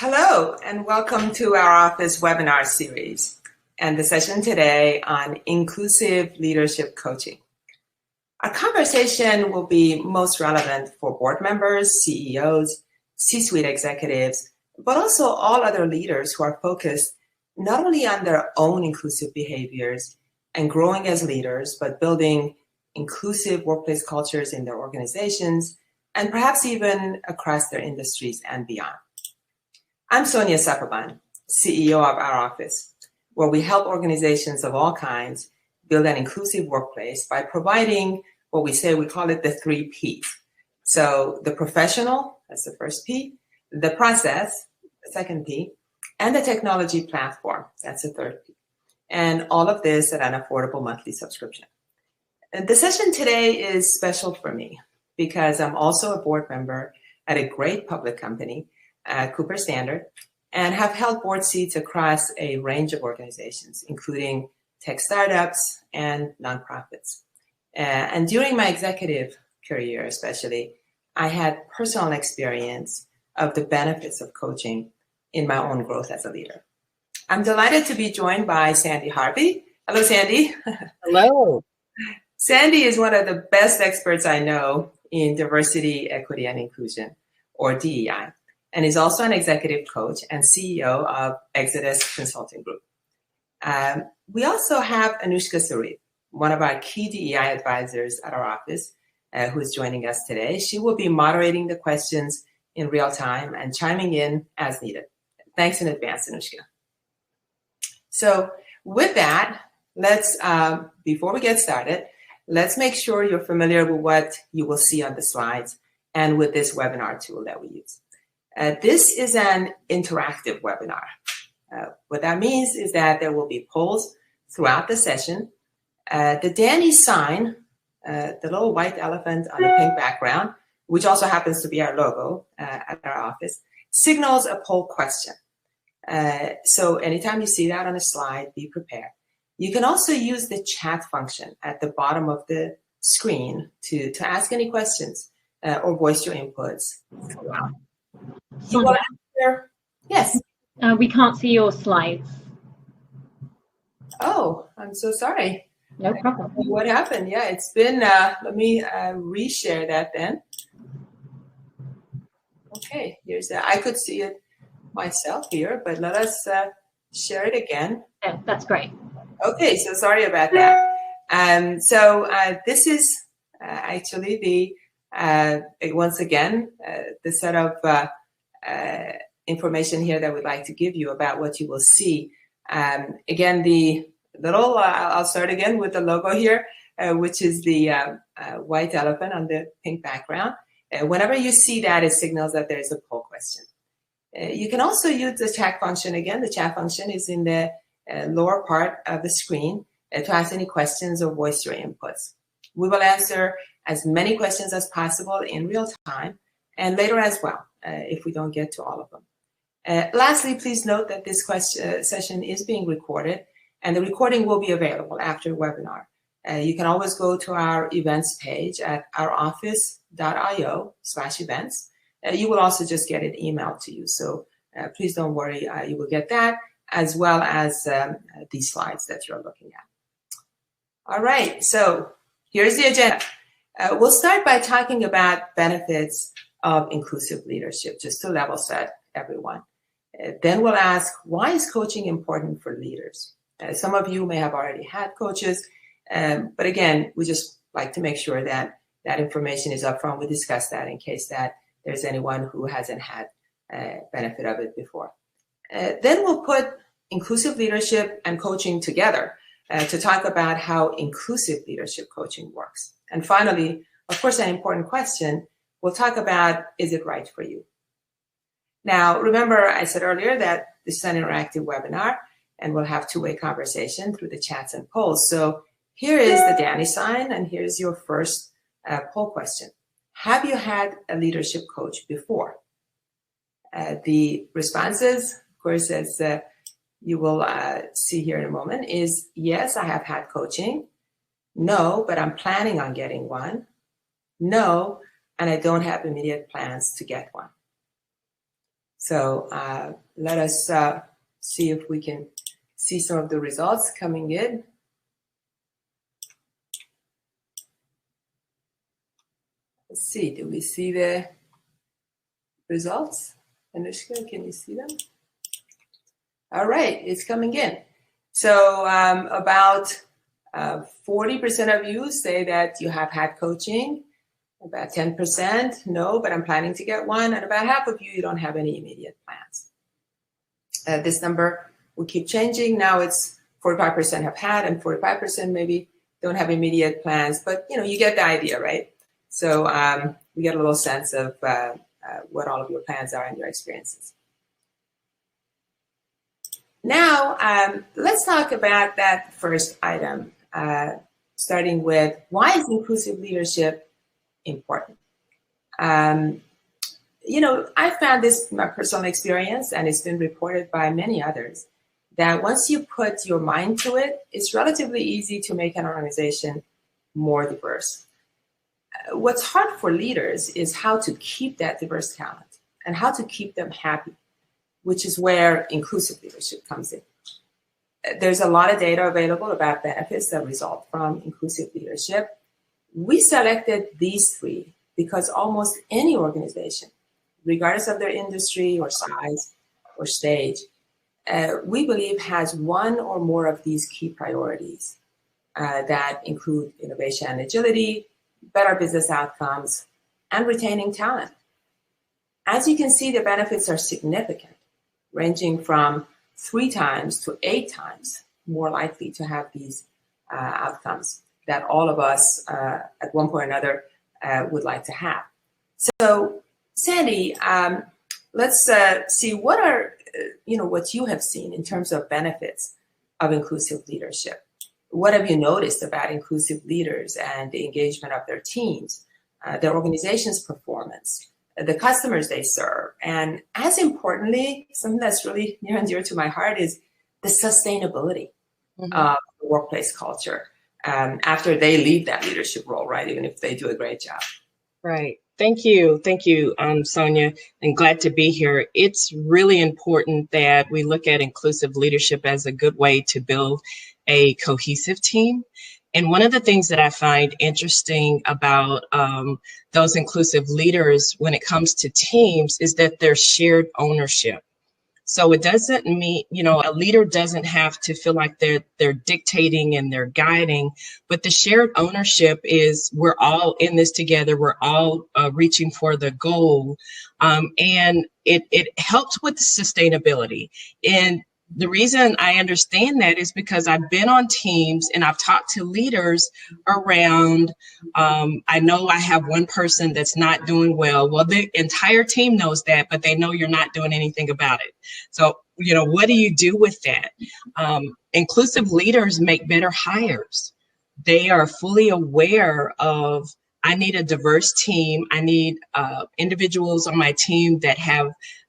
Hello, and welcome to our office webinar series and the session today on inclusive leadership coaching. Our conversation will be most relevant for board members, CEOs, C-suite executives, but also all other leaders who are focused not only on their own inclusive behaviors and growing as leaders, but building inclusive workplace cultures in their organizations and perhaps even across their industries and beyond. I'm Sonia Sepperman, CEO of our office, where we help organizations of all kinds build an inclusive workplace by providing what we call it the 3 Ps. So the professional, that's the first P, the process, the second P, and the technology platform, that's the third P. And all of this at an affordable monthly subscription. And the session today is special for me because I'm also a board member at a great public company, Cooper Standard, and have held board seats across a range of organizations, including tech startups and nonprofits. And during my executive career, especially, I had personal experience of the benefits of coaching in my own growth as a leader. I'm delighted to be joined by Sandy Harvey. Hello, Sandy. Hello. Sandy is one of the best experts I know in diversity, equity, and inclusion, or DEI. And is also an executive coach and CEO of Exodus Consulting Group. We also have Anushka Sarif, one of our key DEI advisors at our office, who is joining us today. She will be moderating the questions in real time and chiming in as needed. Thanks in advance, Anushka. So with that, let's, before we get started, let's make sure you're familiar with what you will see on the slides and with this webinar tool that we use. This is an interactive webinar. What that means is that there will be polls throughout the session. The Danny sign, the little white elephant on a pink background, which also happens to be our logo at our office, signals a poll question. So anytime you see that on a slide, be prepared. You can also use the chat function at the bottom of the screen to ask any questions or voice your inputs throughout. Yes. We can't see your slides. Oh, I'm so sorry. No problem. What happened? Yeah, it's been, let me reshare that then. Okay, here's that. I could see it myself here, but let us share it again. Yeah, that's great. Okay, so sorry about that. So this is actually the, once again, the set of information here that we'd like to give you about what you will see. Again, the little, I'll start again with the logo here, which is the white elephant on the pink background. Whenever you see that, it signals that there's a poll question. You can also use the chat function. Again, the chat function is in the lower part of the screen to ask any questions or voice your inputs. We will answer as many questions as possible in real time and later as well, if we don't get to all of them. Lastly, please note that this session is being recorded and the recording will be available after the webinar. You can always go to our events page at ouroffice.io/events. You will also just get it emailed to you. So please don't worry, you will get that as well as these slides that you're looking at. All right, so here's the agenda. We'll start by talking about benefits of inclusive leadership, just to level set everyone. Then we'll ask, why is coaching important for leaders? Some of you may have already had coaches, but again, we just like to make sure that that information is up front. We discuss that in case that there's anyone who hasn't had benefit of it before. Then we'll put inclusive leadership and coaching together to talk about how inclusive leadership coaching works. And finally, of course, an important question, we'll talk about, is it right for you? Now, remember, I said earlier that this is an interactive webinar, and we'll have two-way conversation through the chats and polls. So here is the Danny sign, and here's your first poll question. Have you had a leadership coach before? The responses, of course, as you will see here in a moment, is yes, I have had coaching. No, but I'm planning on getting one. No, and I don't have immediate plans to get one. So let us see if we can see some of the results coming in. Let's see, do we see the results? Anushka, can you see them? All right, it's coming in. So about 40% of you say that you have had coaching, about 10% no, but I'm planning to get one, and about half of you don't have any immediate plans. This number will keep changing. Now it's 45% have had and 45% maybe don't have immediate plans, but you get the idea, right? So we get a little sense of what all of your plans are and your experiences. Now, let's talk about that first item, starting with why is inclusive leadership important? I found this in my personal experience, and it's been reported by many others, that once you put your mind to it, it's relatively easy to make an organization more diverse. What's hard for leaders is how to keep that diverse talent and how to keep them happy, which is where inclusive leadership comes in. There's a lot of data available about benefits that result from inclusive leadership. We selected these three because almost any organization, regardless of their industry or size or stage, we believe has one or more of these key priorities that include innovation and agility, better business outcomes, and retaining talent. As you can see, the benefits are significant, ranging from 3 times to 8 times more likely to have these outcomes that all of us at one point or another would like to have. So, Sandy, let's see what are what you have seen in terms of benefits of inclusive leadership. What have you noticed about inclusive leaders and the engagement of their teams, their organization's performance, the customers they serve, and as importantly, something that's really near and dear to my heart is the sustainability of the workplace culture after they leave that leadership role, right? Even if they do a great job. Right. Thank you, Sonia, and glad to be here. It's really important that we look at inclusive leadership as a good way to build a cohesive team. And one of the things that I find interesting about those inclusive leaders when it comes to teams is that there's shared ownership. So it doesn't mean, a leader doesn't have to feel like they're dictating and they're guiding, but the shared ownership is we're all in this together. We're all reaching for the goal. And it helps with sustainability. And the reason I understand that is because I've been on teams and I've talked to leaders around, I know I have one person that's not doing well. Well, the entire team knows that, but they know you're not doing anything about it. So, what do you do with that? Inclusive leaders make better hires. They are fully aware of, I need a diverse team. I need individuals on my team that have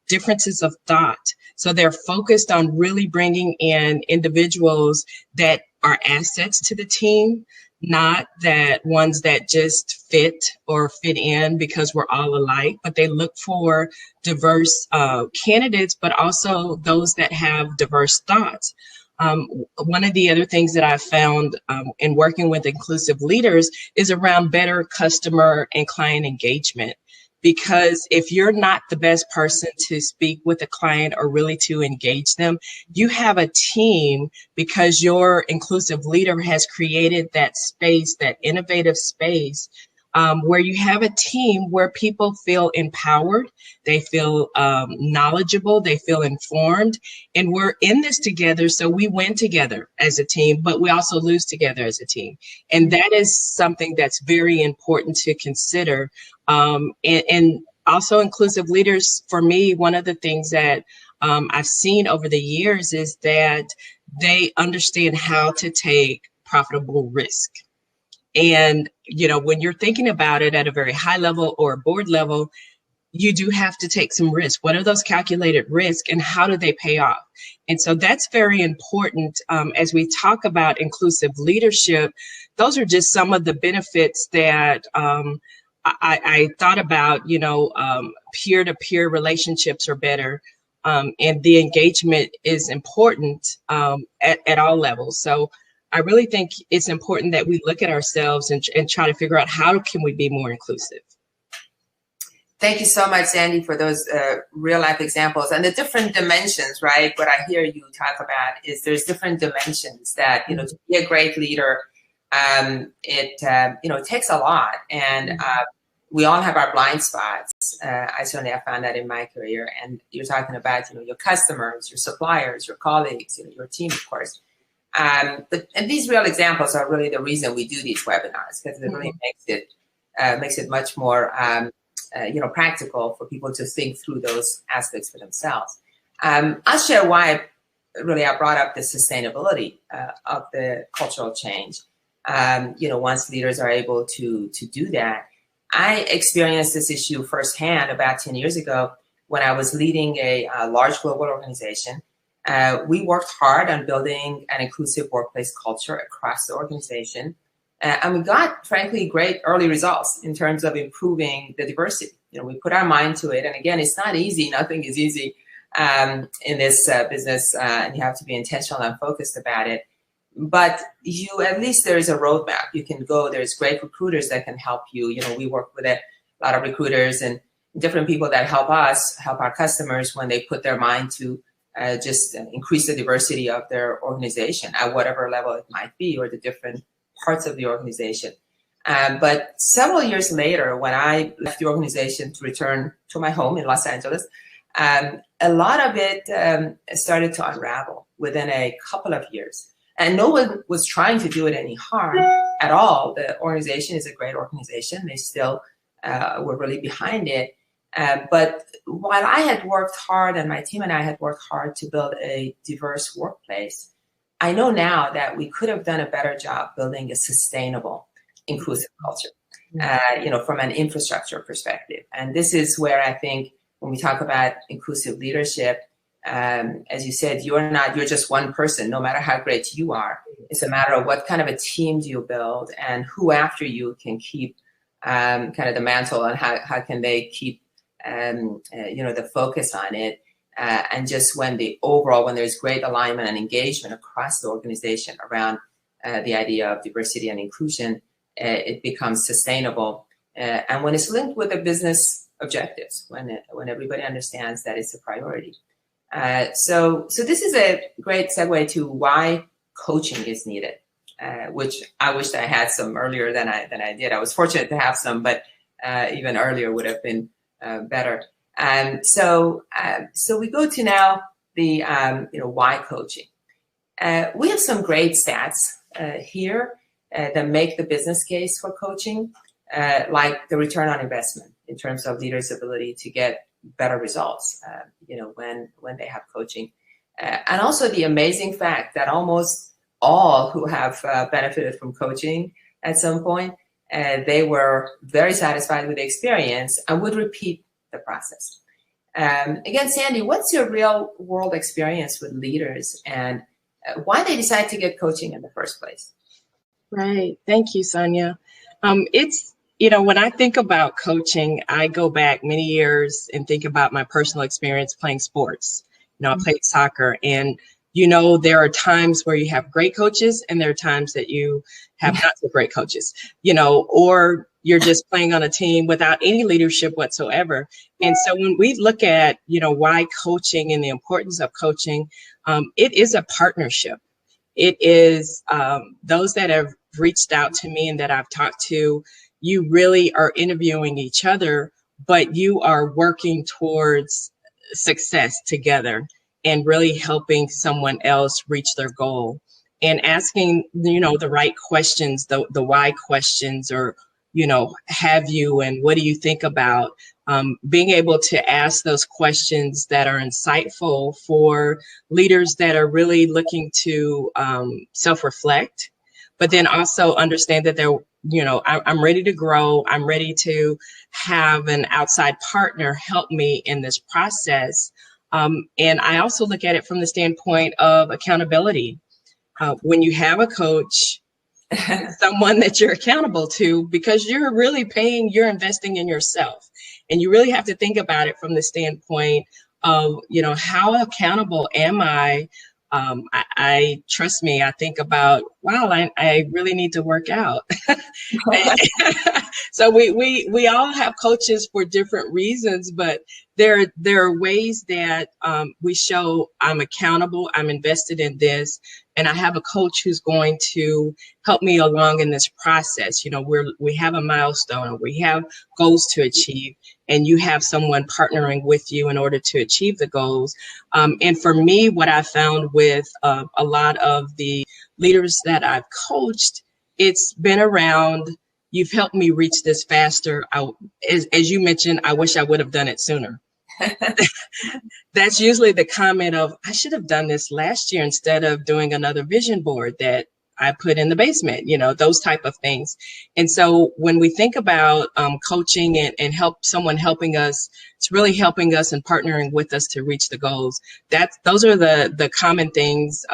differences of thought. So they're focused on really bringing in individuals that are assets to the team, not that ones that just fit in because we're all alike, but they look for diverse candidates, but also those that have diverse thoughts. One of the other things that I found in working with inclusive leaders is around better customer and client engagement. Because if you're not the best person to speak with a client or really to engage them, you have a team because your inclusive leader has created that space, that innovative space, where you have a team where people feel empowered, they feel knowledgeable, they feel informed, and we're in this together. So we win together as a team, but we also lose together as a team. And that is something that's very important to consider. And also inclusive leaders, for me, one of the things that I've seen over the years is that they understand how to take profitable risk. And, when you're thinking about it at a very high level or board level, you do have to take some risk. What are those calculated risks and how do they pay off? And so that's very important as we talk about inclusive leadership. Those are just some of the benefits that I thought about, peer-to-peer relationships are better, and the engagement is important at all levels. So I really think it's important that we look at ourselves and try to figure out how can we be more inclusive. Thank you so much, Sandy, for those real life examples and the different dimensions, right? What I hear you talk about is there's different dimensions that, to be a great leader, it takes a lot. And we all have our blind spots. I certainly have found that in my career. And you're talking about, your customers, your suppliers, your colleagues, your team, of course. And these real examples are really the reason we do these webinars, because it really makes it much more practical for people to think through those aspects for themselves. I'll share why I brought up the sustainability of the cultural change. Once leaders are able to do that, I experienced this issue firsthand about 10 years ago when I was leading a large global organization. We worked hard on building an inclusive workplace culture across the organization. And we got, frankly, great early results in terms of improving the diversity. We put our mind to it. And again, it's not easy. Nothing is easy in this business. And you have to be intentional and focused about it. But at least there is a roadmap. You can go, there's great recruiters that can help you. We work with a lot of recruiters and different people that help us, help our customers when they put their mind to just increase the diversity of their organization at whatever level it might be, or the different parts of the organization. But several years later, when I left the organization to return to my home in Los Angeles, a lot of it started to unravel within a couple of years. And no one was trying to do it any harm at all. The organization is a great organization. They still were really behind it. But while I had worked hard, and my team and I had worked hard to build a diverse workplace, I know now that we could have done a better job building a sustainable, inclusive culture, from an infrastructure perspective. And this is where I think when we talk about inclusive leadership, as you said, you're just one person, no matter how great you are. It's a matter of what kind of a team do you build, and who after you can keep kind of the mantle, and how can they keep the focus on it. And just when there's great alignment and engagement across the organization around the idea of diversity and inclusion, it becomes sustainable. And when it's linked with the business objectives, when everybody understands that it's a priority. So this is a great segue to why coaching is needed, which I wish I had some earlier than I did. I was fortunate to have some, but even earlier would have been better. So we go to now the why coaching. We have some great stats here that make the business case for coaching, like the return on investment in terms of leaders' ability to get better results, when they have coaching, and also the amazing fact that almost all who have benefited from coaching at some point, they were very satisfied with the experience and would repeat the process. Again, Sandy, what's your real world experience with leaders, and why they decide to get coaching in the first place? Right. Thank you, Sonia. It's, when I think about coaching, I go back many years and think about my personal experience playing sports. I played soccer, and there are times where you have great coaches, and there are times that you have not so great coaches, or you're just playing on a team without any leadership whatsoever. And so when we look at, why coaching and the importance of coaching, it is a partnership. It is those that have reached out to me and that I've talked to, you really are interviewing each other, but you are working towards success together and really helping someone else reach their goal, and asking, the right questions, the why questions, or, have you, and what do you think about, being able to ask those questions that are insightful for leaders that are really looking to self-reflect, but then also understand that they're, I'm ready to grow. I'm ready to have an outside partner help me in this process. And I also look at it from the standpoint of accountability. When you have a coach, someone that you're accountable to, because you're investing in yourself. And you really have to think about it from the standpoint of, how accountable am I? I trust me, I think about, wow, I really need to work out. So we all have coaches for different reasons, but there are ways that we show I'm accountable, I'm invested in this, and I have a coach who's going to help me along in this process. We have a milestone, we have goals to achieve, and you have someone partnering with you in order to achieve the goals. And for me, what I found with a lot of the leaders that I've coached, it's been around, you've helped me reach this faster. As you mentioned, I wish I would have done it sooner. That's usually the comment of, I should have done this last year instead of doing another vision board that I put in the basement, those type of things. And so when we think about coaching and someone helping us, it's really helping us and partnering with us to reach the goals. Those are the common things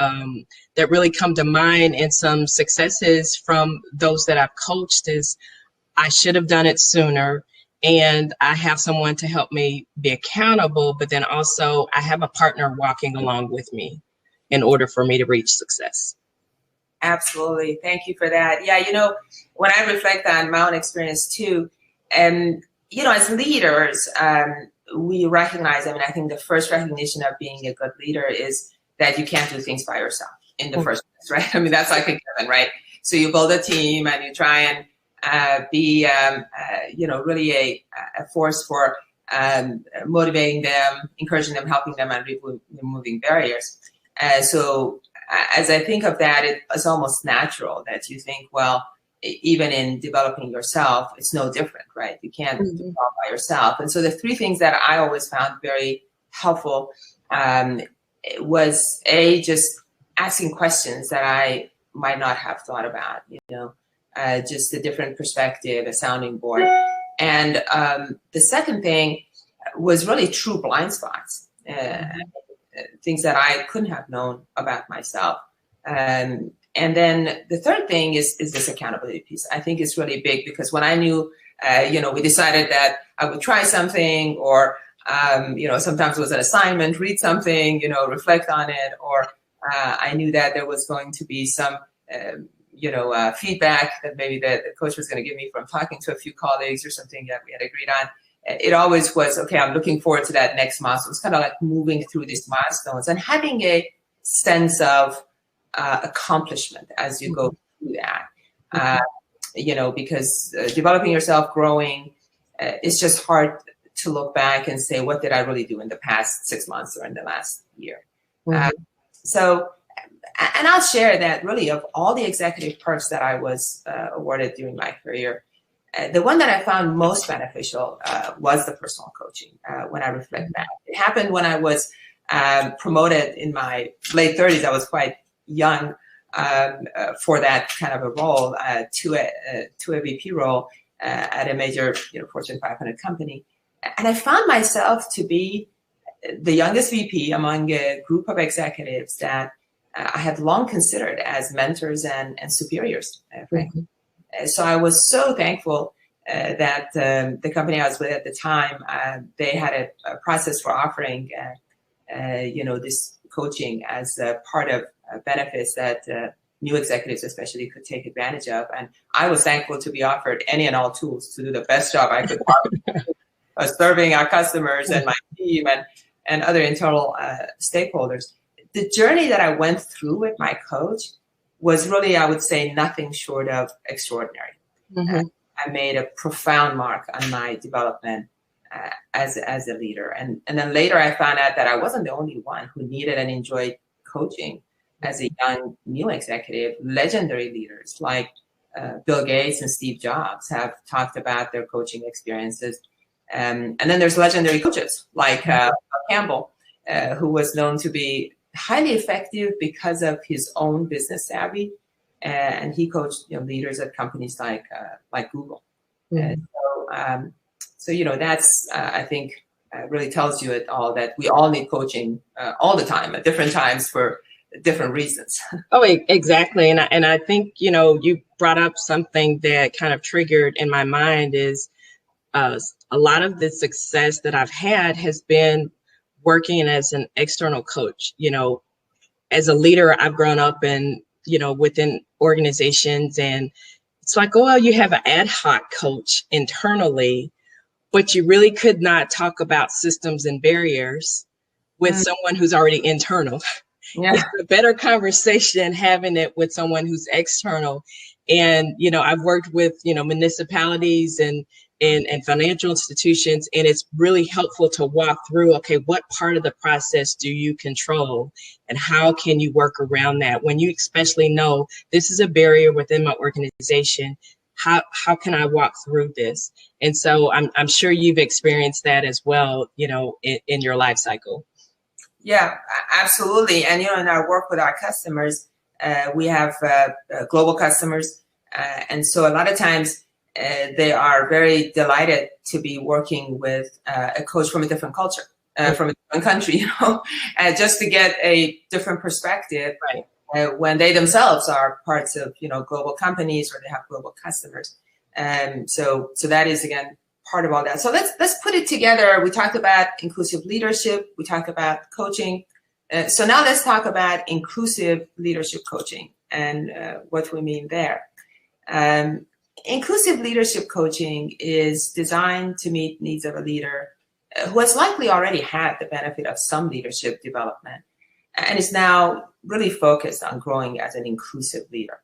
that really come to mind. And some successes from those that I've coached is, I should have done it sooner. And I have someone to help me be accountable, but then also I have a partner walking along with me in order for me to reach success. Absolutely. Thank you for that. Yeah, when I reflect on my own experience too, and, as leaders, we recognize, I think the first recognition of being a good leader is that you can't do things by yourself in the first place, right? That's like a given, right? So you build a team and you try and be, really a force for motivating them, encouraging them, helping them, and removing barriers. So as I think of that, it's almost natural that you think, well, even in developing yourself, it's no different, right? You can't do it all by yourself. And so the three things that I always found very helpful was just asking questions that I might not have thought about, just a different perspective, a sounding board. And the second thing was really true blind spots, things that I couldn't have known about myself. And then the third thing is this accountability piece. I think it's really big, because when I knew, we decided that I would try something, or, sometimes it was an assignment, read something, reflect on it, or I knew that there was going to be some feedback that maybe the coach was going to give me from talking to a few colleagues or something that we had agreed on. It always was, okay, I'm looking forward to that next milestone. It's kind of like moving through these milestones and having a sense of accomplishment as you go through that. Because developing yourself, growing, it's just hard to look back and say, what did I really do in the past 6 months or in the last year? And I'll share that really, of all the executive perks that I was awarded during my career, the one that I found most beneficial was the personal coaching when I reflect back. It happened when I was promoted in my late 30s. I was quite young for that kind of a role, to a VP role at a major Fortune 500 company. And I found myself to be the youngest VP among a group of executives that I had long considered as mentors and superiors, frankly. So I was so thankful that the company I was with at the time, they had a process for offering, this coaching as a part of benefits that new executives especially could take advantage of. And I was thankful to be offered any and all tools to do the best job I could of serving our customers and my team and other internal stakeholders. The journey that I went through with my coach was really, I would say, nothing short of extraordinary. I made a profound mark on my development as a leader. And then later I found out that I wasn't the only one who needed and enjoyed coaching as a young new executive. Legendary leaders like Bill Gates and Steve Jobs have talked about their coaching experiences. And then there's legendary coaches like Campbell, who was known to be highly effective because of his own business savvy, and he coached leaders at companies like Google. So that's I think really tells you it all, that we all need coaching all the time at different times for different reasons. Oh, exactly. And I think, you brought up something that kind of triggered in my mind is a lot of the success that I've had has been working as an external coach. As a leader, I've grown up within organizations, and it's like, oh, well, you have an ad hoc coach internally, but you really could not talk about systems and barriers with someone who's already internal. Yeah. It's a better conversation having it with someone who's external. And, I've worked with, municipalities and financial institutions, and it's really helpful to walk through, okay, what part of the process do you control and how can you work around that? When you especially know this is a barrier within my organization, how can I walk through this? And so I'm sure you've experienced that as well, in your life cycle. Yeah, absolutely. And, in our work with our customers, we have global customers. And so a lot of times they are very delighted to be working with a coach from a different culture, from a different country, just to get a different perspective. Right. When they themselves are parts of, global companies or they have global customers. So that is, again, part of all that. So let's put it together. We talked about inclusive leadership. We talked about coaching. So now let's talk about inclusive leadership coaching and what we mean there. Inclusive leadership coaching is designed to meet needs of a leader who has likely already had the benefit of some leadership development and is now really focused on growing as an inclusive leader.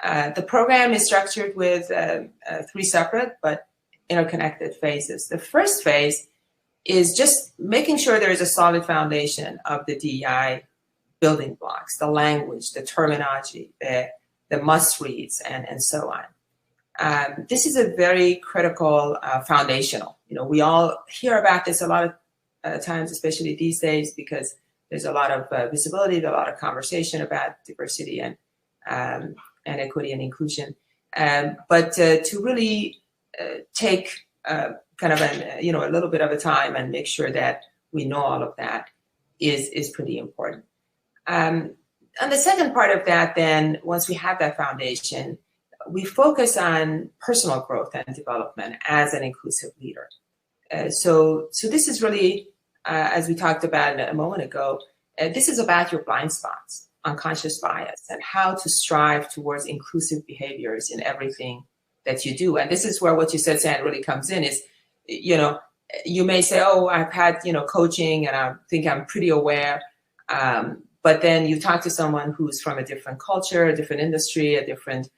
The program is structured with 3 separate but interconnected phases. The first phase is just making sure there is a solid foundation of the DEI building blocks, the language, the terminology, the must-reads, and so on. This is a very critical foundational. We all hear about this a lot of times, especially these days, because there's a lot of visibility, there's a lot of conversation about diversity and equity and inclusion. But to really take kind of a little bit of a time and make sure that we know all of that is pretty important. And the second part of that, then, once we have that foundation, we focus on personal growth and development as an inclusive leader. So this is really, as we talked about a moment ago, this is about your blind spots, unconscious bias, and how to strive towards inclusive behaviors in everything that you do. And this is where what you said, Sand, really comes in is, you may say, oh, I've had, coaching and I think I'm pretty aware. But then you talk to someone who's from a different culture, a different industry, a different,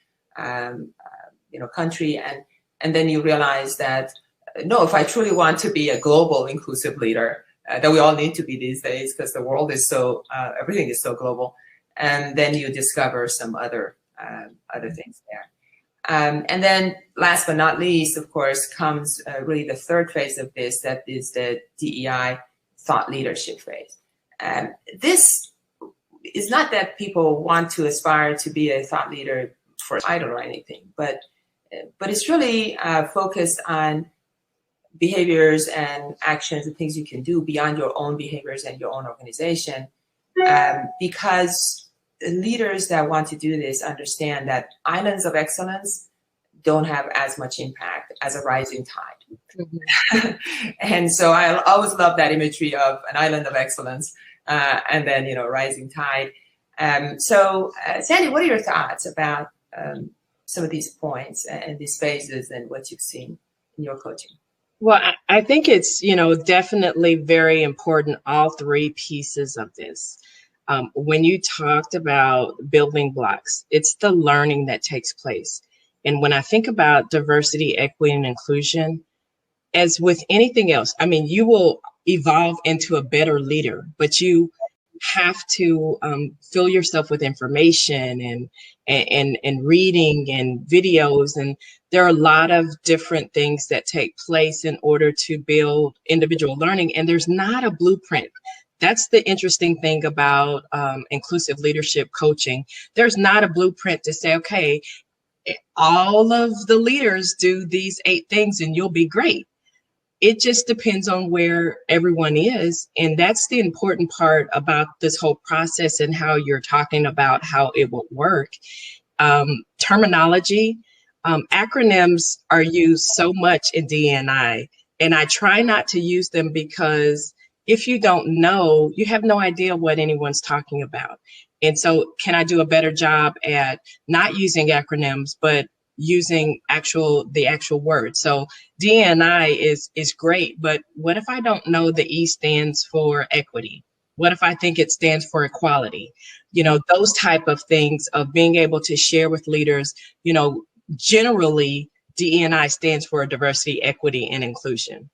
country. And then you realize that, no, if I truly want to be a global inclusive leader, that we all need to be these days because the world is so, everything is so global. And then you discover some other things there. And then last but not least, of course, comes really the third phase of this, that is the DEI thought leadership phase. This is not that people want to aspire to be a thought leader for a title or anything, but it's really focused on behaviors and actions and things you can do beyond your own behaviors and your own organization, because leaders that want to do this understand that islands of excellence don't have as much impact as a rising tide. Mm-hmm. And so I always love that imagery of an island of excellence and then, rising tide. So Sandy, what are your thoughts about some of these points and these phases and what you've seen in your coaching? Well, I think it's, definitely very important, all 3 pieces of this. When you talked about building blocks, it's the learning that takes place. And when I think about diversity, equity, and inclusion, as with anything else, you will evolve into a better leader, but you have to fill yourself with information and reading and videos. And there are a lot of different things that take place in order to build individual learning. And there's not a blueprint. That's the interesting thing about inclusive leadership coaching. There's not a blueprint to say, okay, all of the leaders do these 8 things and you'll be great. it just depends on where everyone is. And that's the important part about this whole process and how you're talking about how it would work. Terminology, acronyms are used so much in DNI, and I try not to use them because if you don't know, you have no idea what anyone's talking about. And so can I do a better job at not using acronyms, but using the actual word? So DNI is great, but what if I don't know the E stands for equity? What if I think it stands for equality? Those type of things of being able to share with leaders, generally DEI stands for diversity, equity, and inclusion.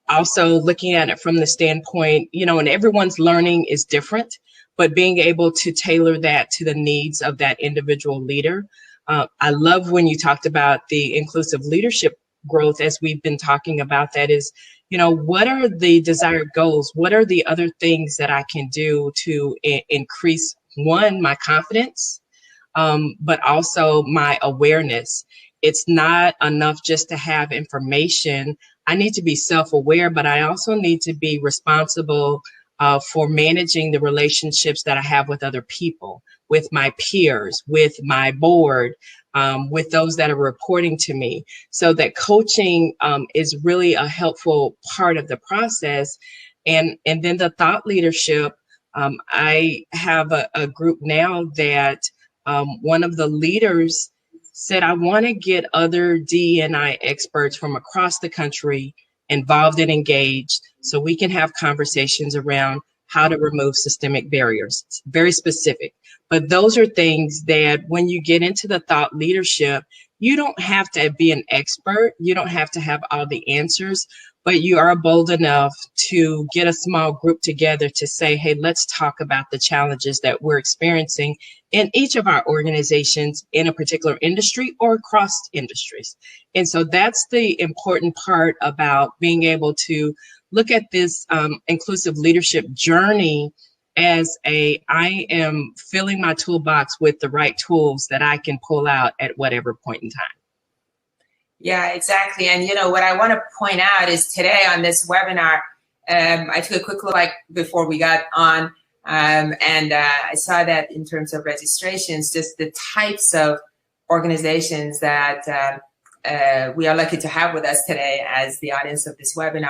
Also looking at it from the standpoint, and everyone's learning is different, but being able to tailor that to the needs of that individual leader. I love when you talked about the inclusive leadership growth, as we've been talking about that is, what are the desired goals? What are the other things that I can do to increase, one, my confidence, but also my awareness? It's not enough just to have information. I need to be self-aware, but I also need to be responsible for managing the relationships that I have with other people, with my peers, with my board, with those that are reporting to me. So that coaching is really a helpful part of the process. And then the thought leadership, I have a group now that one of the leaders said, I want to get other DEI experts from across the country involved and engaged so we can have conversations around how to remove systemic barriers. It's very specific. But those are things that when you get into the thought leadership, you don't have to be an expert. You don't have to have all the answers, but you are bold enough to get a small group together to say, hey, let's talk about the challenges that we're experiencing in each of our organizations in a particular industry or across industries. And so that's the important part about being able to look at this inclusive leadership journey as I am filling my toolbox with the right tools that I can pull out at whatever point in time. Yeah, exactly. And what I want to point out is today on this webinar, I took a quick look before we got on, and I saw that in terms of registrations, just the types of organizations that we are lucky to have with us today as the audience of this webinar.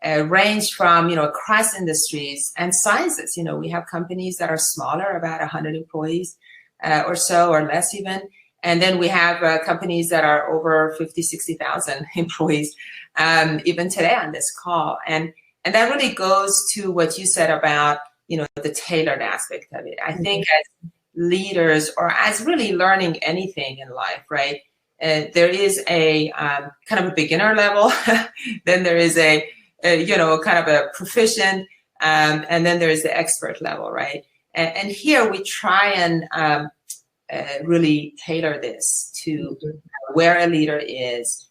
Range from, across industries and sizes. We have companies that are smaller, about 100 employees or so, or less even. And then we have companies that are over 50, 60,000 employees, even today on this call. And that really goes to what you said about, the tailored aspect of it. I think as leaders, or as really learning anything in life, right? There is a kind of a beginner level, then there is a kind of a proficient, and then there is the expert level, right? And here we try and really tailor this to where a leader is.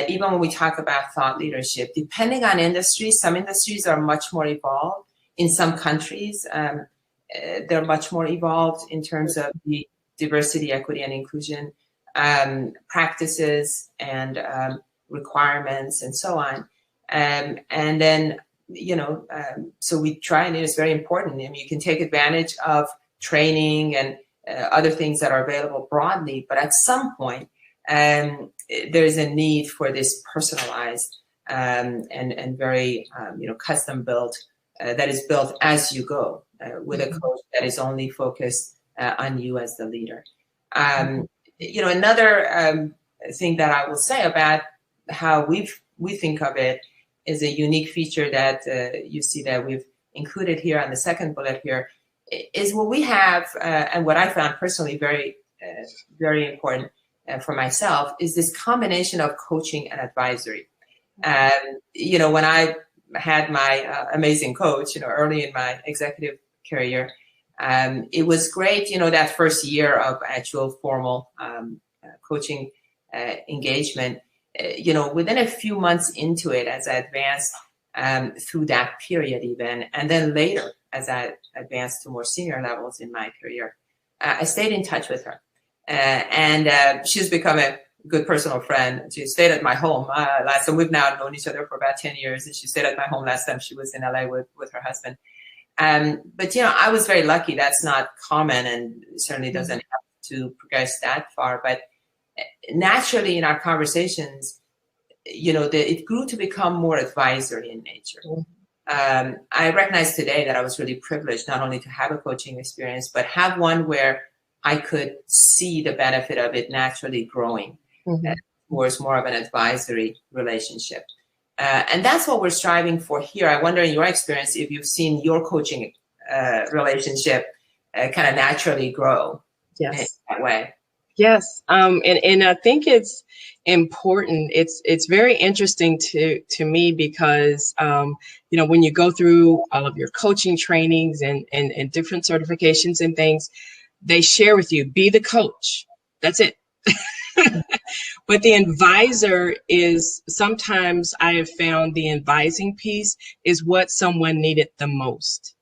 Even when we talk about thought leadership, depending on industry, some industries are much more evolved. In some countries, they're much more evolved in terms of the diversity, equity, and inclusion practices and requirements and so on. And then, so we try, and it's very important. I mean, you can take advantage of training and other things that are available broadly, but at some point, there's a need for this personalized and very, custom built, that is built as you go with a coach that is only focused on you as the leader. Another thing that I will say about how we think of it is a unique feature that you see that we've included here on the second bullet here, is what we have, and what I found personally very, very important for myself, is this combination of coaching and advisory. When I had my amazing coach, early in my executive career, it was great, that first year of actual formal coaching engagement. Within a few months into it, as I advanced through that period even, and then later as I advanced to more senior levels in my career, I stayed in touch with her. And she's become a good personal friend. She stayed at my home last time. We've now known each other for about 10 years, and she stayed at my home last time she was in LA with her husband. But, I was very lucky. That's not common, and certainly doesn't have to progress that far. But naturally in our conversations, it grew to become more advisory in nature. I recognize today that I was really privileged not only to have a coaching experience, but have one where I could see the benefit of it naturally growing towards more of an advisory relationship. And that's what we're striving for here. I wonder, in your experience, if you've seen your coaching relationship kind of naturally grow in that way. Yes, and I think it's important. It's very interesting to me because when you go through all of your coaching trainings and different certifications and things, they share with you, be the coach. That's it. But the advisor is, sometimes I have found the advising piece is what someone needed the most.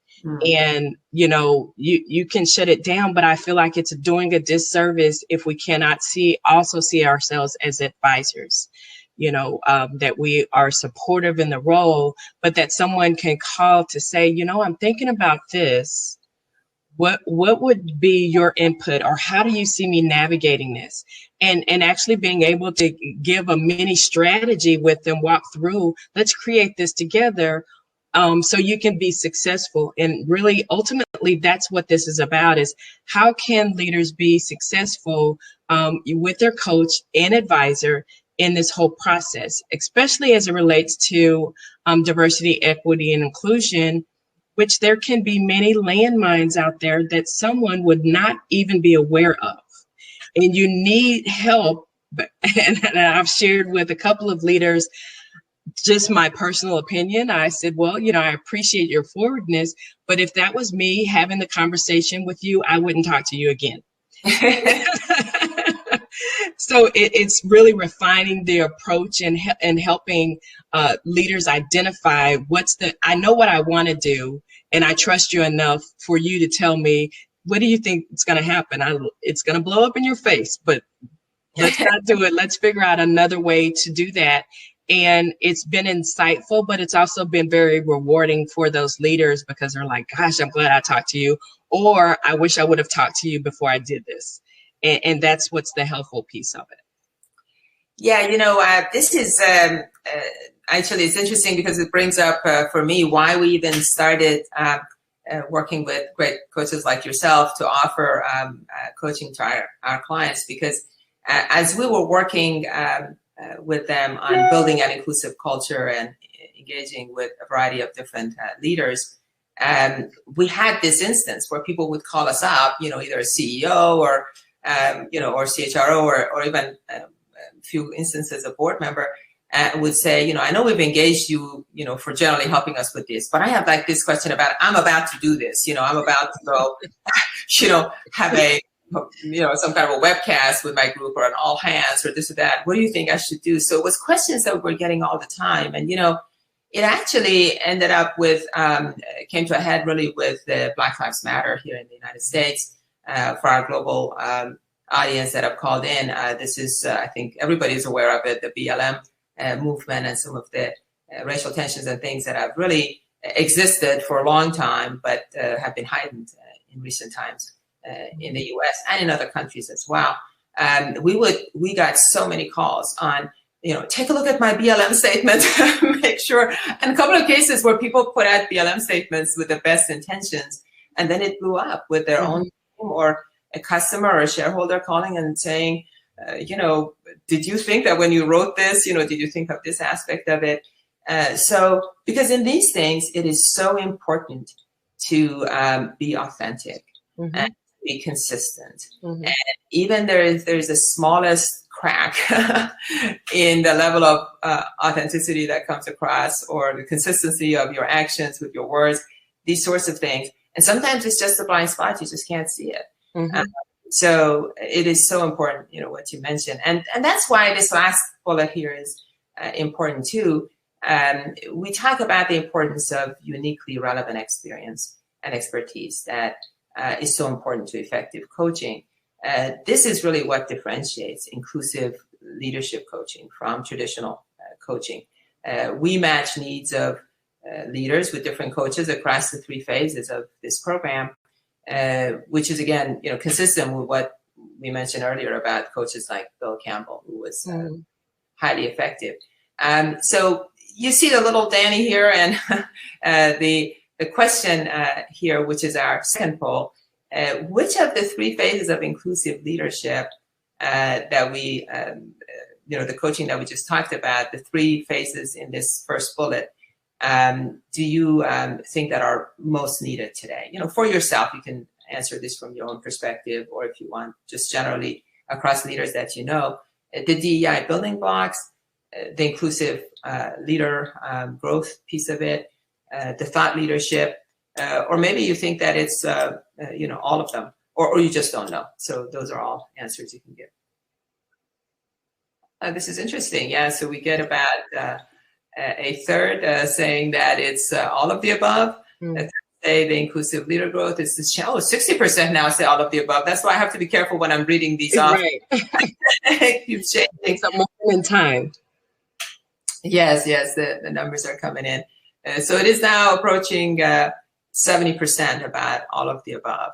And, you can shut it down, but I feel like it's doing a disservice if we cannot also see ourselves as advisors, that we are supportive in the role, but that someone can call to say, I'm thinking about this. What would be your input, or how do you see me navigating this? And actually being able to give a mini strategy with them, walk through, let's create this together. So you can be successful. And really, ultimately, that's what this is about, is how can leaders be successful with their coach and advisor in this whole process, especially as it relates to diversity, equity, and inclusion, which there can be many landmines out there that someone would not even be aware of. And you need help. And I've shared with a couple of leaders just my personal opinion. I said, well, I appreciate your forwardness, but if that was me having the conversation with you, I wouldn't talk to you again. So it's really refining the approach and helping leaders identify I know what I want to do, and I trust you enough for you to tell me, what do you think is going to happen? It's going to blow up in your face, but let's not do it. Let's figure out another way to do that. And it's been insightful, but it's also been very rewarding for those leaders, because they're like, gosh, I'm glad I talked to you, or I wish I would have talked to you before I did this. And that's what's the helpful piece of it. Yeah, this is actually, it's interesting because it brings up for me why we even started working with great coaches like yourself to offer coaching to our clients, because as we were working with them on building an inclusive culture and engaging with a variety of different leaders, we had this instance where people would call us up, either a CEO or or CHRO or even a few instances a board member, would say, I know we've engaged you, for generally helping us with this, but I have like this question about, I'm about to do this, I'm about to go, have a, some kind of a webcast with my group or an all hands or this or that. What do you think I should do? So it was questions that we're getting all the time. And, it actually ended up with, came to a head really with the Black Lives Matter here in the United States. For our global audience that have called in, this is, I think everybody's aware of it, the BLM movement and some of the racial tensions and things that have really existed for a long time, but have been heightened in recent times in the US and in other countries as well. We got so many calls on, take a look at my BLM statement, make sure, and a couple of cases where people put out BLM statements with the best intentions, and then it blew up with their own, or a customer or a shareholder calling and saying, did you think that when you wrote this, did you think of this aspect of it? So, because in these things, it is so important to be authentic and be consistent. And even there's the smallest crack in the level of authenticity that comes across, or the consistency of your actions with your words, these sorts of things. And sometimes it's just a blind spot. You just can't see it. So it is so important, what you mentioned. And that's why this last bullet here is important too. We talk about the importance of uniquely relevant experience and expertise that is so important to effective coaching. This is really what differentiates inclusive leadership coaching from traditional coaching. We match needs of leaders with different coaches across the 3 phases of this program, which is, again, consistent with what we mentioned earlier about coaches like Bill Campbell, who was highly effective. So you see the little Danny here, and the question here, which is our second poll, which of the 3 phases of inclusive leadership that we, the coaching that we just talked about, the 3 phases in this first bullet, do you think that are most needed today? For yourself, you can answer this from your own perspective, or if you want, just generally across leaders that the DEI building blocks, the inclusive leader growth piece of it, the thought leadership, or maybe you think that it's all of them, or you just don't know. So those are all answers you can give. This is interesting. Yeah, so we get about a third saying that it's all of the above. Say the inclusive leader growth is 60% now say all of the above. That's why I have to be careful when I'm reading these off. Right. Keep changing. It's a moment in time. Yes, the numbers are coming in. So it is now approaching 70% about all of the above,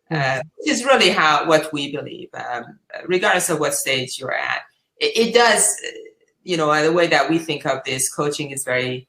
which is really what we believe, regardless of what stage you're at. It does, the way that we think of this, coaching is very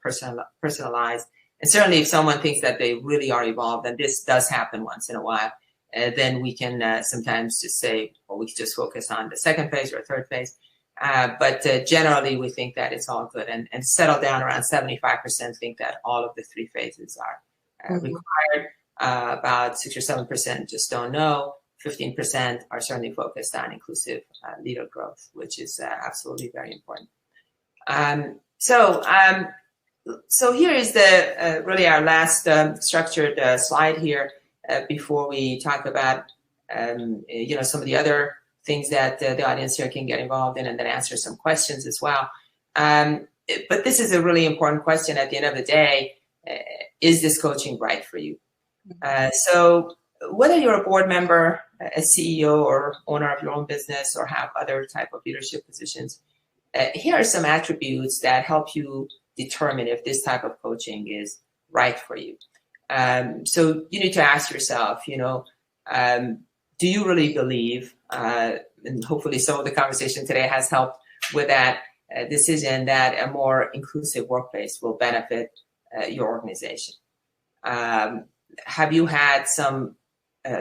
personalized. And certainly if someone thinks that they really are evolved, and this does happen once in a while, then we can sometimes just say, well, we can just focus on the second phase or third phase. But generally, we think that it's all good, and settle down around 75% think that all of the 3 phases are required. About 6 or 7% just don't know. 15% are certainly focused on inclusive leader growth, which is absolutely very important. So here is the really our last structured slide here before we talk about some of the other things that the audience here can get involved in, and then answer some questions as well. But this is a really important question at the end of the day. Is this coaching right for you? So whether you're a board member, a CEO, or owner of your own business, or have other type of leadership positions, here are some attributes that help you determine if this type of coaching is right for you. So you need to ask yourself, do you really believe, and hopefully some of the conversation today has helped with that decision, that a more inclusive workplace will benefit your organization? Have you had some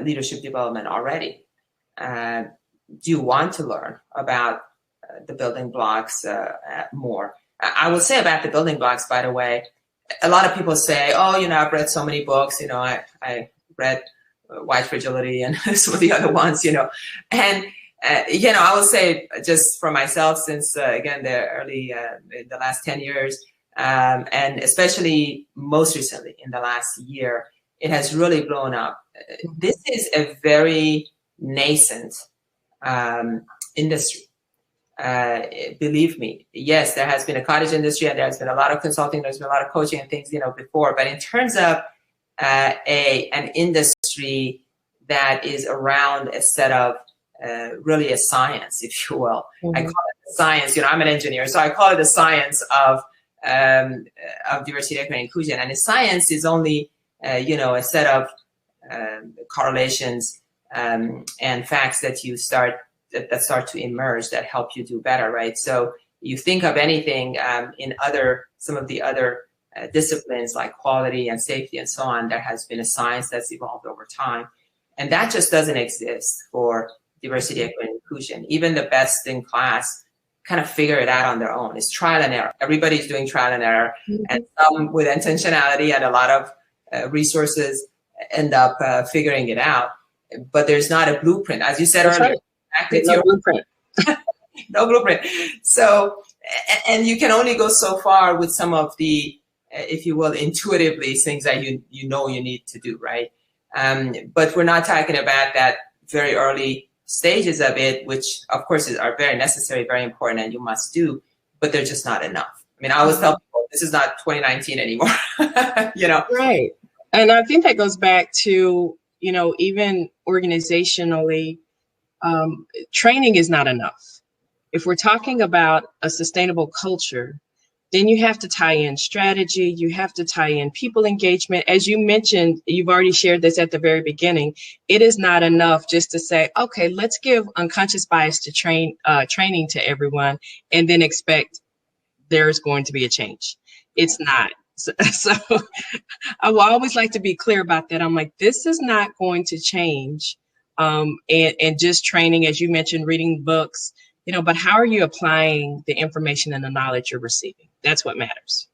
leadership development already? Do you want to learn about the building blocks more? I will say about the building blocks, by the way, a lot of people say, I've read so many books, I read White Fragility and some of the other ones, and, I will say just for myself, since, again, the last 10 years, and especially most recently in the last year, it has really blown up. This is a very nascent industry. Believe me, yes, there has been a cottage industry, and there's been a lot of consulting, there's been a lot of coaching and things, before. But in terms of an industry that is around a set of really a science, if you will, I call it science. I'm an engineer, so I call it the science of diversity, equity, and inclusion. And the science is only a set of correlations and facts that start to emerge that help you do better, right? So you think of anything in some of the other disciplines like quality and safety and so on, there has been a science that's evolved over time. And that just doesn't exist for diversity, equity, and inclusion. Even the best in class kind of figure it out on their own. It's trial and error. Everybody's doing trial and error, and some with intentionality, and a lot of resources end up figuring it out. But there's not a blueprint. As you said earlier, no blueprint. No blueprint. So, and you can only go so far with some of the, if you will, intuitively things that you need to do, right? But we're not talking about that very early stages of it, which of course are very necessary, very important, and you must do, but they're just not enough. I mean, I always tell people, this is not 2019 anymore, Right. And I think that goes back to, even organizationally, training is not enough. if we're talking about a sustainable culture, then you have to tie in strategy, you have to tie in people engagement. As you mentioned, you've already shared this at the very beginning, it is not enough just to say, okay, let's give unconscious bias to training to everyone and then expect there's going to be a change. It's not. So I will always like to be clear about that. I'm like, this is not going to change. And just training, as you mentioned, reading books, but how are you applying the information and the knowledge you're receiving? That's what matters.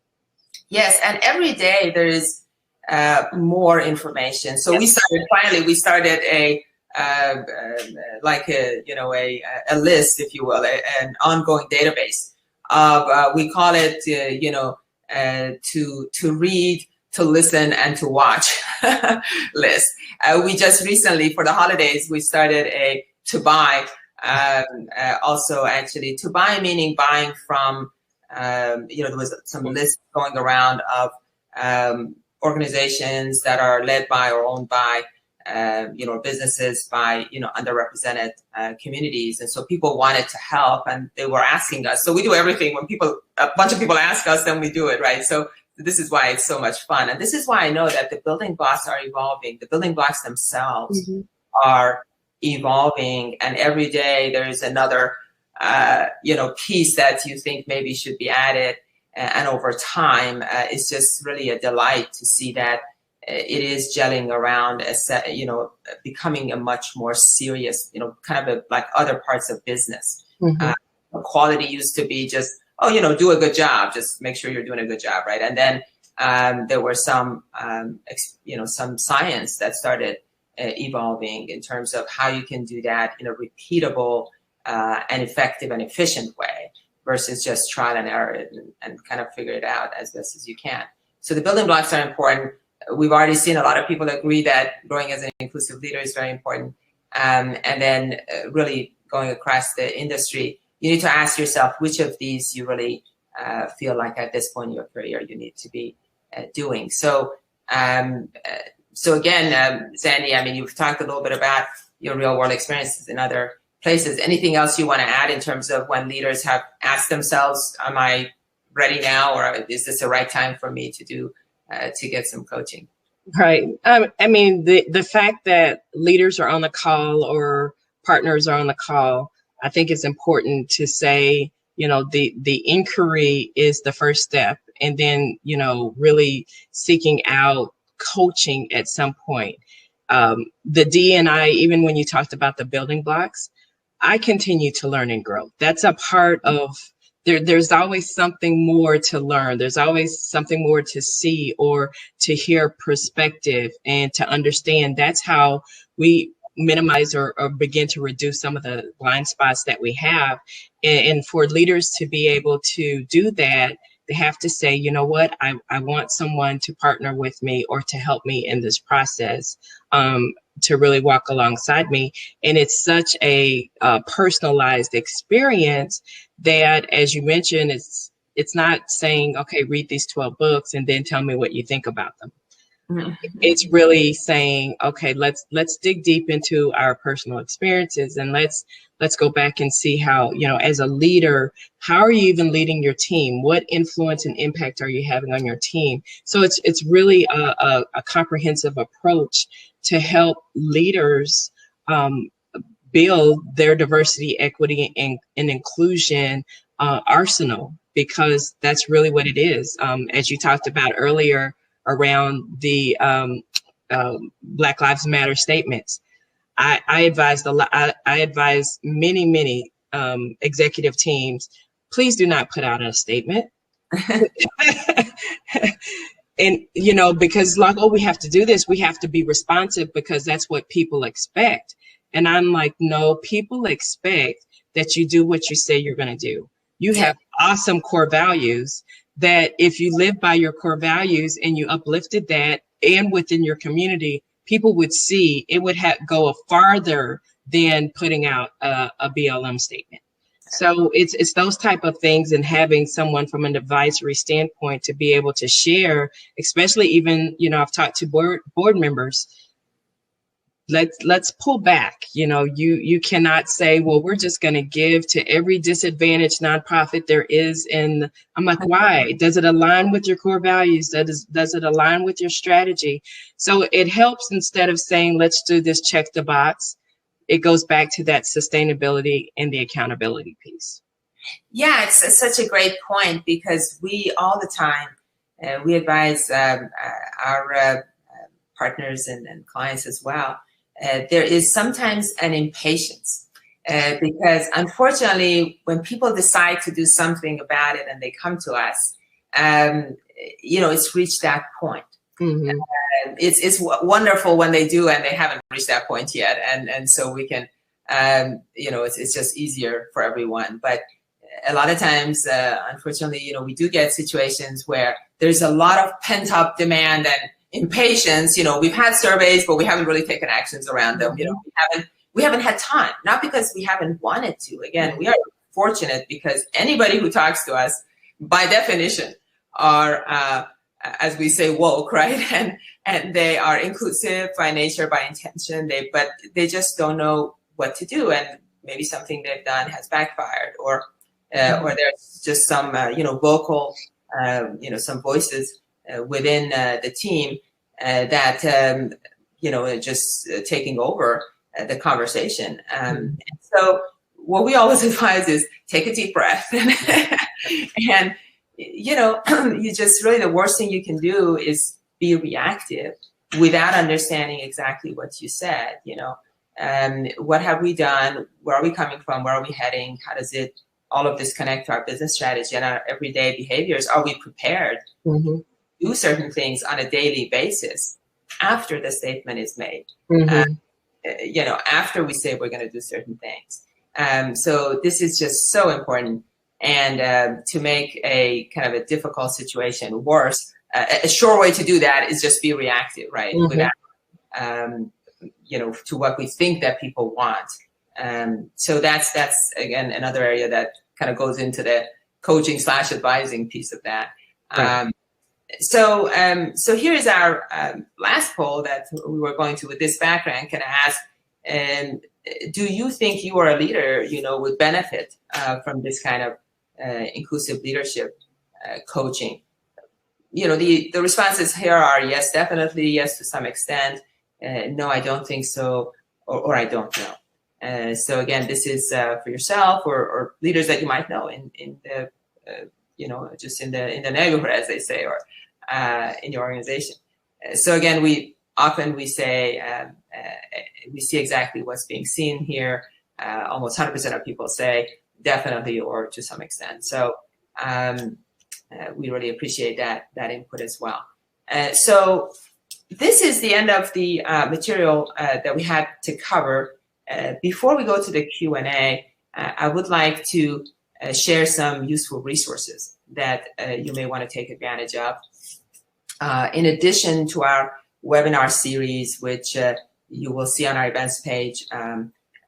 Yes, and every day there is more information. So Yes. we started a list, if you will, an ongoing database of we call it to read, to listen, and to watch list. We just recently, for the holidays, we started a to buy. Also, actually, to buy meaning buying from, there was some list going around of organizations that are led by or owned by, businesses by, underrepresented communities. And so people wanted to help and they were asking us. So we do everything. When a bunch of people ask us, then we do it, right? So this is why it's so much fun. And this is why I know that the building blocks are evolving. The building blocks themselves are evolving, and every day there's another piece that you think maybe should be added, and over time it's just really a delight to see that it is gelling around becoming a much more serious, kind of like other parts of business. Quality used to be just do a good job, just make sure you're doing a good job, right? And then there were some some science that started evolving in terms of how you can do that in a repeatable and effective and efficient way versus just trial and error and kind of figure it out as best as you can. So the building blocks are important. We've already seen a lot of people agree that growing as an inclusive leader is very important. And then really going across the industry, you need to ask yourself which of these you really feel like at this point in your career you need to be doing. So again, Sandy, I mean, you've talked a little bit about your real world experiences in other places. Anything else you want to add in terms of when leaders have asked themselves, am I ready now, or is this the right time for me to get some coaching? Right. I mean, the fact that leaders are on the call or partners are on the call, I think it's important to say, the inquiry is the first step, and then, really seeking out coaching at some point. The D&I, even when you talked about the building blocks, I continue to learn and grow. That's a part of there's always something more to learn. There's always something more to see or to hear perspective and to understand. That's how we minimize or begin to reduce some of the blind spots that we have. And for leaders to be able to do that, they have to say, you know what, I want someone to partner with me or to help me in this process, to really walk alongside me. And it's such a personalized experience that, as you mentioned, it's not saying, okay, read these 12 books and then tell me what you think about them. It's really saying, okay, let's dig deep into our personal experiences, and let's go back and see how, as a leader, how are you even leading your team? What influence and impact are you having on your team? So it's really a comprehensive approach to help leaders build their diversity, equity, and inclusion arsenal, because that's really what it is. As you talked about earlier, around the Black Lives Matter statements. I advise many executive teams, please do not put out a statement. And, because like, oh, we have to do this, we have to be responsive because that's what people expect. And I'm like, no, people expect that you do what you say you're going to do. You have awesome core values that if you live by your core values and you uplifted that and within your community, people would see it would go farther than putting out a BLM statement. So it's those type of things, and having someone from an advisory standpoint to be able to share, especially even, I've talked to board members. let's pull back. You cannot say, well, we're just going to give to every disadvantaged nonprofit there is. And I'm like, why? Does it align with your core values? Does it align with your strategy? So it helps, instead of saying, let's do this, check the box. It goes back to that sustainability and the accountability piece. Yeah, it's such a great point, because we all the time, we advise our partners and clients as well. There is sometimes an impatience, because unfortunately, when people decide to do something about it and they come to us, it's reached that point. Mm-hmm. It's wonderful when they do and they haven't reached that point yet, and so we can, it's just easier for everyone. But a lot of times, unfortunately, we do get situations where there's a lot of pent-up demand and impatience. We've had surveys, but we haven't really taken actions around them. We haven't had time, not because we haven't wanted to. Again, we are fortunate because anybody who talks to us, by definition, are, as we say, woke, right? And they are inclusive by nature, by intention. But they just don't know what to do, and maybe something they've done has backfired, or there's just some, vocal, some voices within the team that, just taking over the conversation. And so what we always advise is take a deep breath. And, you just really, the worst thing you can do is be reactive without understanding exactly what you said. What have we done? Where are we coming from? Where are we heading? How does all of this connect to our business strategy and our everyday behaviors? Are we prepared to do certain things on a daily basis after the statement is made? After we say we're going to do certain things. So this is just so important. And to make a kind of a difficult situation worse, a sure way to do that is just be reactive, right? Without, to what we think that people want. So that's again another area that kind of goes into the coaching / advising piece of that. Right. So here is our last poll that we were going to with this background. Can I ask, do you think you are a leader, would benefit from this kind of inclusive leadership coaching? The responses here are yes, definitely, yes to some extent, no, I don't think so, or I don't know. So again, this is for yourself or leaders that you might know in the just in the neighborhood, as they say, or in your organization. So again, we say we see exactly what's being seen here. Almost 100% of people say definitely or to some extent. So we really appreciate that input as well. So this is the end of the material that we had to cover. Before we go to the Q&A, I would like to share some useful resources that you may want to take advantage of. In addition to our webinar series, which you will see on our events page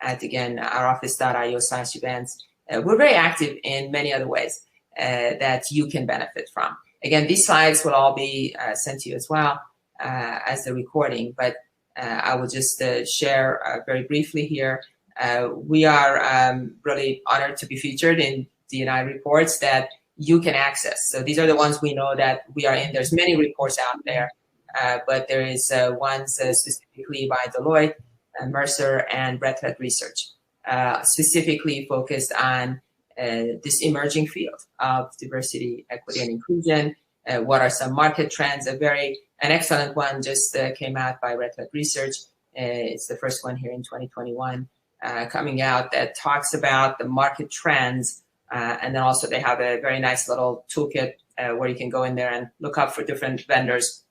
at, again, ouroffice.io/events, we're very active in many other ways that you can benefit from. Again, these slides will all be sent to you as well as the recording, but I will just share very briefly here. We are really honored to be featured in D&I reports that you can access. So these are the ones we know that we are in. There's many reports out there, but there is ones specifically by Deloitte, Mercer, and Red Hat Research, specifically focused on this emerging field of diversity, equity, and inclusion. What are some market trends? An excellent one just came out by Red Hat Research. It's the first one here in 2021 coming out that talks about the market trends. And then also they have a very nice little toolkit where you can go in there and look up for different vendors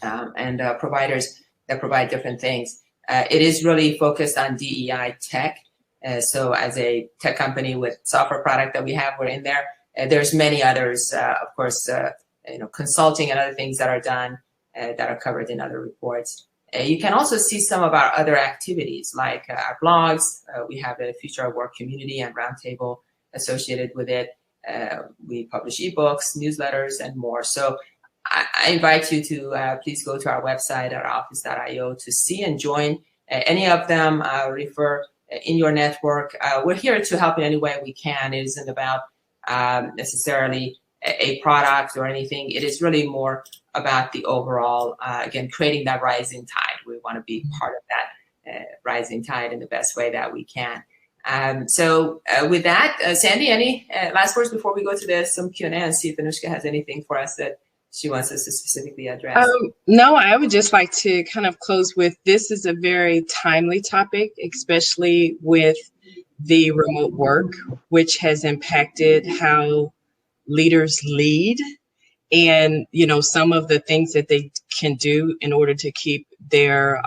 and providers that provide different things. It is really focused on DEI tech. So as a tech company with software product that we have, we're in there. There's many others, of course, consulting and other things that are done that are covered in other reports. You can also see some of our other activities, like our blogs. We have a Future of Work community and roundtable associated with it. We publish ebooks, newsletters, and more. So I invite you to please go to our website at office.io to see and join any of them, refer in your network. We're here to help in any way we can. It isn't about necessarily a product or anything. It is really more about the overall, again, creating that rising tide. We want to be part of that rising tide in the best way that we can. So with that, Sandy, any last words before we go to some Q&A and see if Anushka has anything for us that she wants us to specifically address? No, I would just like to kind of close with, this is a very timely topic, especially with the remote work, which has impacted how leaders lead, and some of the things that they can do in order to keep their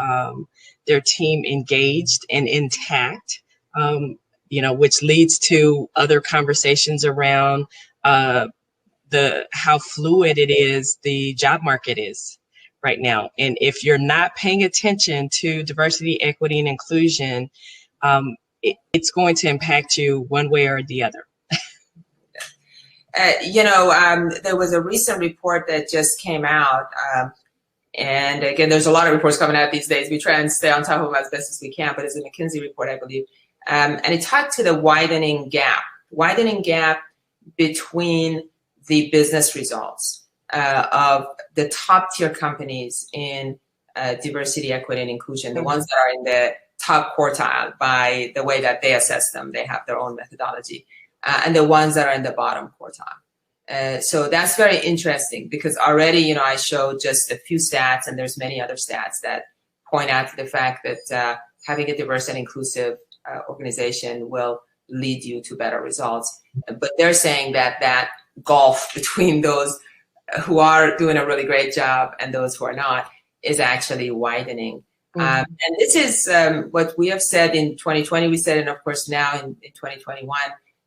team engaged and intact, which leads to other conversations around how fluid it is, the job market is right now. And if you're not paying attention to diversity, equity, and inclusion, it's going to impact you one way or the other. There was a recent report that just came out. And again, there's a lot of reports coming out these days. We try and stay on top of them as best as we can, but it's a McKinsey report, I believe. And it talked to the widening gap between the business results of the top tier companies in diversity, equity, and inclusion, the ones that are in the top quartile by the way that they assess them. They have their own methodology. And the ones that are in the bottom quartile. So that's very interesting, because already, I showed just a few stats, and there's many other stats that point out to the fact that having a diverse and inclusive organization will lead you to better results. But they're saying that gulf between those who are doing a really great job and those who are not is actually widening. And this is what we have said in 2020. We said, and of course now in 2021,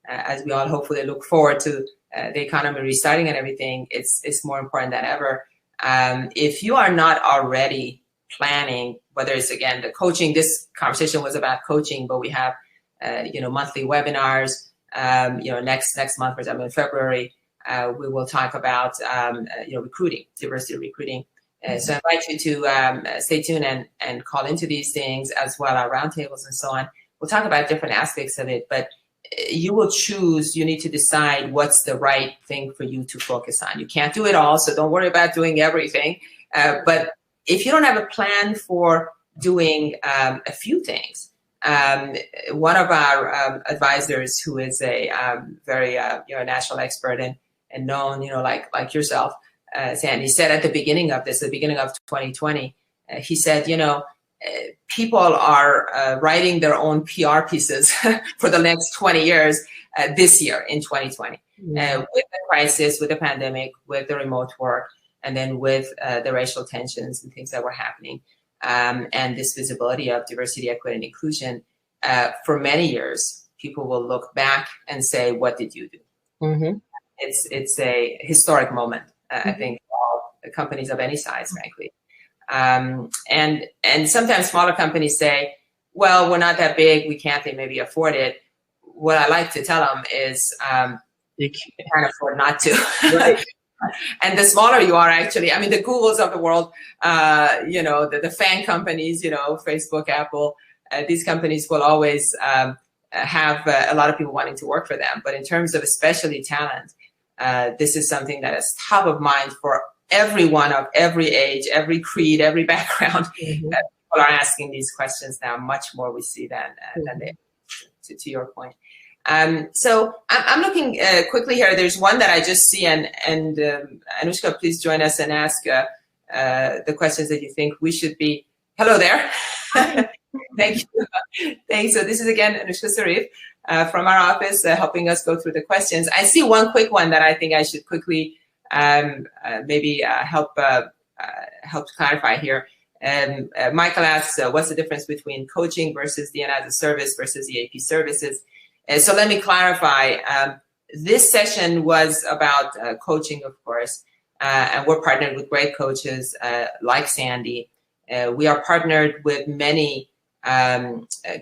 as we all hopefully look forward to the economy restarting and everything, it's more important than ever. If you are not already planning, whether it's, again, the coaching, this conversation was about coaching, but we have, monthly webinars, next month, for example, in February, we will talk about, recruiting, diversity recruiting. So I invite you to stay tuned and call into these things, as well as roundtables and so on. We'll talk about different aspects of it, but you will choose, you need to decide what's the right thing for you to focus on. You can't do it all, so don't worry about doing everything. But if you don't have a plan for doing a few things, one of our advisors, who is a very national expert and known, like yourself, Sandy, said at the beginning of 2020, he said, people are writing their own PR pieces for the next 20 years this year in 2020, with the crisis, with the pandemic, with the remote work, and then with the racial tensions and things that were happening, and this visibility of diversity, equity, and inclusion. For many years, people will look back and say, what did you do? Mm-hmm. It's a historic moment, I think, for all the companies of any size, frankly. And sometimes smaller companies say, well, we're not that big, we can't maybe afford it. What I like to tell them is you can't afford not to. Right. And the smaller you are, actually, the Googles of the world, the FAANG companies, Facebook, Apple, these companies will always have a lot of people wanting to work for them. But in terms of especially talent, this is something that is top of mind for everyone of every age, every creed, every background. Mm-hmm. People are asking these questions now, much more we see than they, to your point. So I'm looking quickly here. There's one that I just see, and Anushka, please join us and ask the questions that you think we should be. Hello there. Thank you. Thanks. So this is, again, Anushka Sarif from our office, helping us go through the questions. I see one quick one that I think I should quickly maybe help clarify here. Michael asks, what's the difference between coaching versus DNA as a service versus EAP services? So let me clarify. This session was about coaching, of course, and we're partnered with great coaches like Sandy. We are partnered with many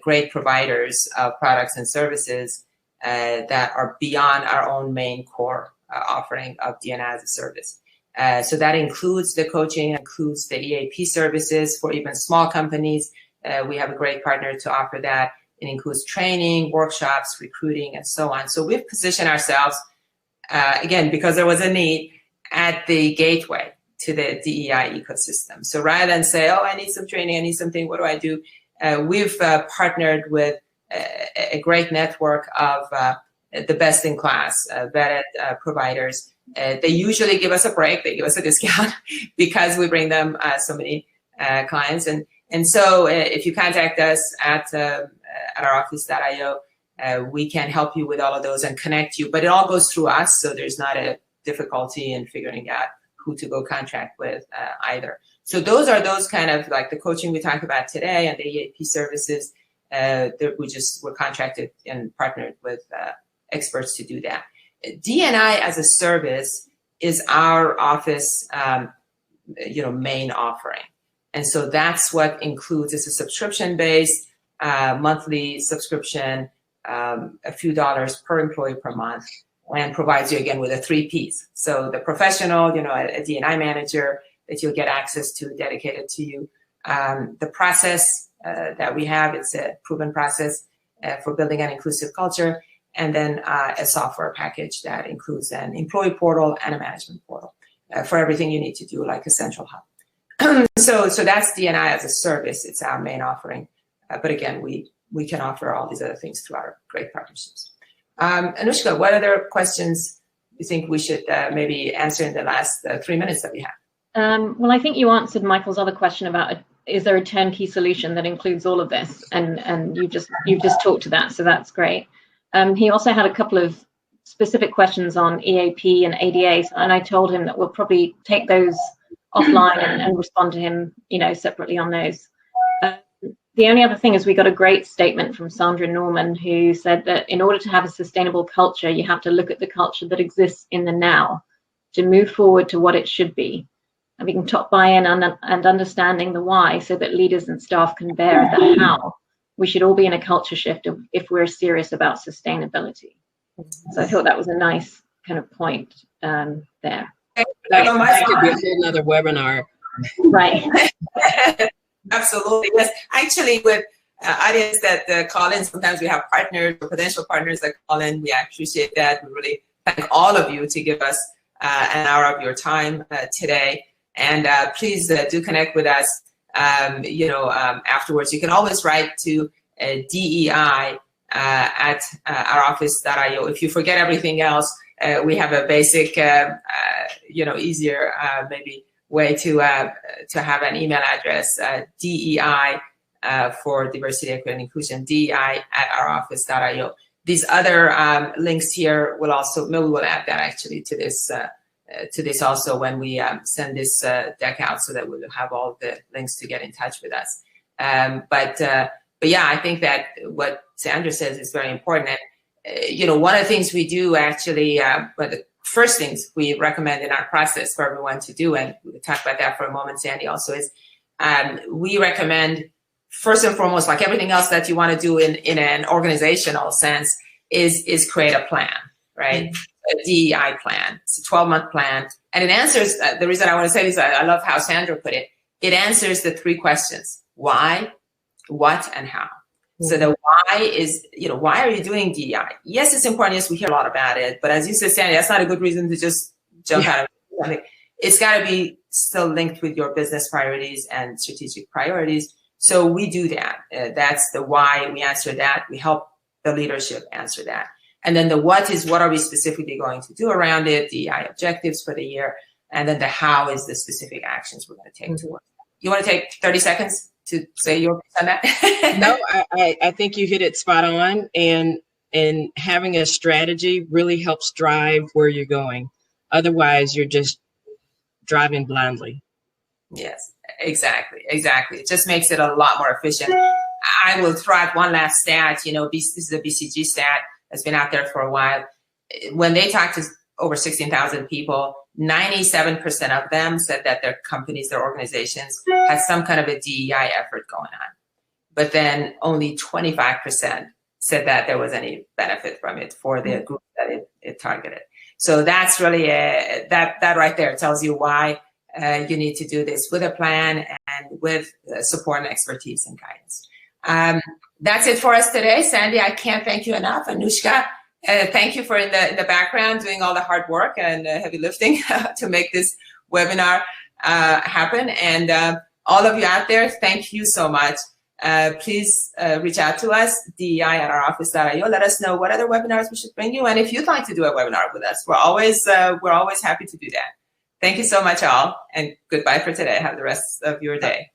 great providers of products and services that are beyond our own main core offering of DNA as a service. So that includes the coaching, includes the EAP services for even small companies, we have a great partner to offer that. It includes training, workshops, recruiting, and so on. So we've positioned ourselves, again, because there was a need, at the gateway to the DEI ecosystem. So rather than say, oh, I need some training, I need something, what do I do? We've partnered with a great network of the best in class vetted providers. They usually give us a break, they give us a discount because we bring them so many clients. And so if you contact us at our office.io, we can help you with all of those and connect you, but it all goes through us. So there's not a difficulty in figuring out who to go contract with either. So those are those kind of like the coaching we talked about today and the EAP services. We're contracted and partnered with experts to do that. D&I as a service is our office, main offering. And so that's what includes, it's a subscription-based monthly subscription, a few dollars per employee per month, and provides you again with a 3 Ps. So the professional, a D&I manager that you'll get access to dedicated to you. The process that we have, it's a proven process for building an inclusive culture, and then a software package that includes an employee portal and a management portal for everything you need to do, like a central hub. So that's D&I as a service. It's our main offering. But again, we can offer all these other things through our great partnerships. Anushka, what other questions you think we should maybe answer in the last 3 minutes that we have? Well, I think you answered Michael's other question about is there a turnkey solution that includes all of this, and you've just talked to that, so that's great. He also had a couple of specific questions on EAP and ADAs, and I told him that we'll probably take those offline and respond to him, separately on those. The only other thing is we got a great statement from Sandra Norman, who said that in order to have a sustainable culture, you have to look at the culture that exists in the now to move forward to what it should be. Having top buy-in and understanding the why so that leaders and staff can bear the how. We should all be in a culture shift if we're serious about sustainability. So I thought that was a nice kind of point there. That could be a whole nother webinar. Right. Absolutely. Yes. Actually, with audience that call in, sometimes we have partners or potential partners that call in. We appreciate that. We really thank all of you to give us an hour of your time today. And please do connect with us. Afterwards, you can always write to DEI at our office.io. If you forget everything else, we have a basic, easier maybe way to have an email address, DEI for diversity, equity, and inclusion, DEI at our office.io. These other links here will also, maybe we'll add that actually to this also when we send this deck out, so that we'll have all the links to get in touch with us. But yeah, I think that what Sandra says is very important. And, one of the things we do actually, but the first things we recommend in our process for everyone to do, and we'll talk about that for a moment, Sandy, also is we recommend, first and foremost, like everything else that you want to do in an organizational sense, is create a plan, right? Mm-hmm. A DEI plan. It's a 12-month plan. And it answers, the reason I want to say this, I love how Sandra put it. It answers the 3 questions: why, what, and how. Mm-hmm. So the why is, why are you doing DEI? Yes, it's important. Yes, we hear a lot about it. But as you said, Sandy, that's not a good reason to just jump out of it. It's got to be still linked with your business priorities and strategic priorities. So we do that. That's the why. We answer that. We help the leadership answer that. And then the what is, what are we specifically going to do around it, DEI objectives for the year, and then the how is the specific actions we're going to take towards that. You want to take 30 seconds to say your piece on that? No, I think you hit it spot on, and having a strategy really helps drive where you're going. Otherwise, you're just driving blindly. Yes, exactly. It just makes it a lot more efficient. I will throw out one last stat. This is a BCG stat that's been out there for a while. When they talked to over 16,000 people, 97% of them said that their companies, their organizations had some kind of a DEI effort going on. But then only 25% said that there was any benefit from it for the group that it targeted. So that's really that right there tells you why you need to do this with a plan and with support and expertise and guidance. That's it for us today. Sandy, I can't thank you enough. Anushka, thank you for in the background doing all the hard work and heavy lifting to make this webinar happen. And all of you out there, thank you so much. Please reach out to us, DEI@ouroffice.io. Let us know what other webinars we should bring you. And if you'd like to do a webinar with us, we're always happy to do that. Thank you so much, all, and goodbye for today. Have the rest of your day.